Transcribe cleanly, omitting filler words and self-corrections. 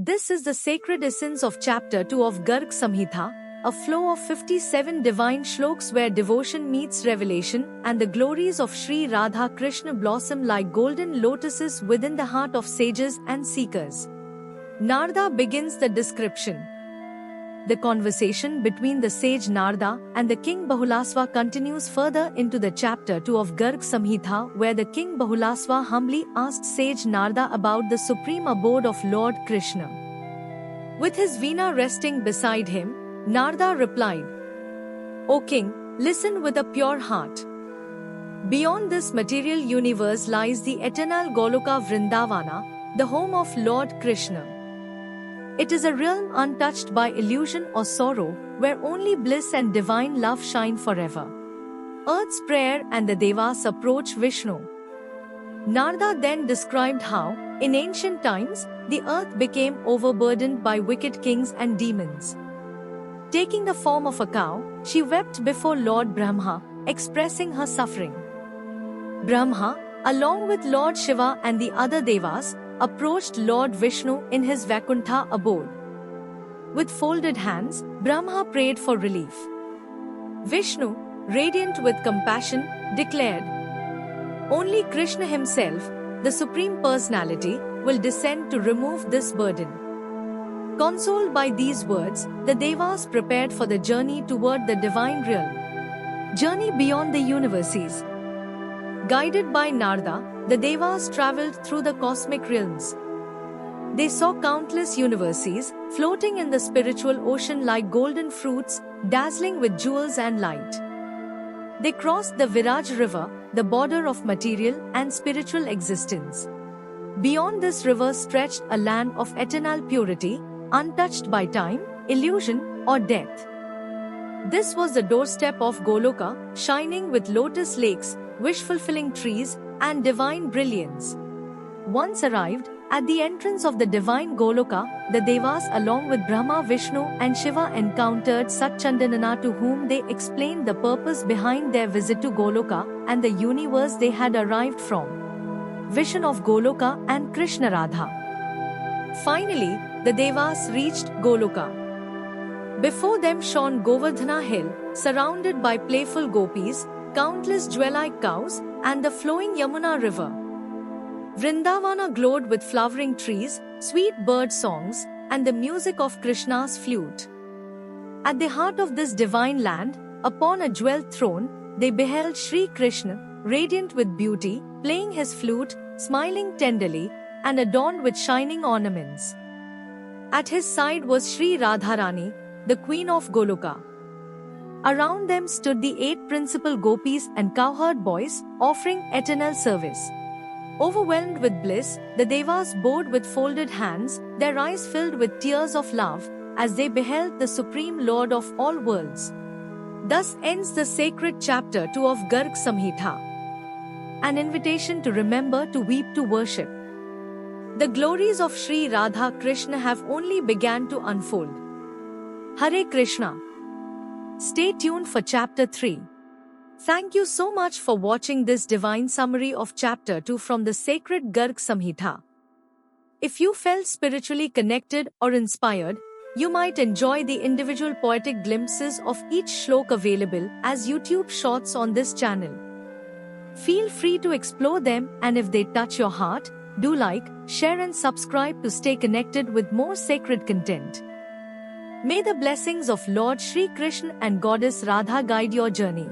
This is the sacred essence of Chapter 2 of Garg Samhita, a flow of 57 divine shlokas where devotion meets revelation and the glories of Sri Radha Krishna blossom like golden lotuses within the heart of sages and seekers. Narada begins the description. The conversation between the sage Narada and the king Bahulasva continues further into the chapter 2 of Garg Samhita, where the king Bahulasva humbly asked sage Narada about the supreme abode of Lord Krishna. With his veena resting beside him, Narada replied, "O king, listen with a pure heart. Beyond this material universe lies the eternal Goloka Vrindavana, the home of Lord Krishna. It is a realm untouched by illusion or sorrow, where only bliss and divine love shine forever. Earth's prayer and the Devas approach Vishnu." Narada then described how, in ancient times, the earth became overburdened by wicked kings and demons. Taking the form of a cow, she wept before Lord Brahma, expressing her suffering. Brahma, along with Lord Shiva and the other Devas, approached Lord Vishnu in his Vaikuntha abode. With folded hands, Brahma prayed for relief. Vishnu, radiant with compassion, declared, "Only Krishna himself, the Supreme Personality, will descend to remove this burden." Consoled by these words, the Devas prepared for the journey toward the divine realm. Journey beyond the universes. Guided by Narada, the Devas traveled through the cosmic realms. They saw countless universes floating in the spiritual ocean like golden fruits, dazzling with jewels and light. They crossed the Viraj River, the border of material and spiritual existence. Beyond this river stretched a land of eternal purity, untouched by time, illusion, or death. This was the doorstep of Goloka, shining with lotus lakes, wish-fulfilling trees, and divine brilliance. Once arrived, at the entrance of the divine Goloka, the Devas along with Brahma, Vishnu, and Shiva encountered Satchandanana, to whom they explained the purpose behind their visit to Goloka and the universe they had arrived from. Vision of Goloka and Krishna Radha. Finally, the Devas reached Goloka. Before them shone Govardhana hill, surrounded by playful gopis, countless jewel-like cows, and the flowing Yamuna river. Vrindavana glowed with flowering trees, sweet bird songs, and the music of Krishna's flute. At the heart of this divine land, upon a jeweled throne, they beheld Sri Krishna, radiant with beauty, playing his flute, smiling tenderly, and adorned with shining ornaments. At his side was Sri Radharani, the queen of Goloka. Around them stood the 8 principal gopis and cowherd boys, offering eternal service. Overwhelmed with bliss, the Devas bowed with folded hands, their eyes filled with tears of love, as they beheld the Supreme Lord of all worlds. Thus ends the sacred chapter 2 of Garg Samhita. An invitation to remember, to weep, to worship. The glories of Sri Radha Krishna have only begun to unfold. Hare Krishna. Stay tuned for chapter 3. Thank you so much for watching this divine summary of chapter 2 from the sacred Garg Samhita. If you felt spiritually connected or inspired, you might enjoy the individual poetic glimpses of each shlok available as YouTube shorts on this channel. Feel free to explore them, and if they touch your heart, do like, share and subscribe to stay connected with more sacred content. May the blessings of Lord Shri Krishna and Goddess Radha guide your journey.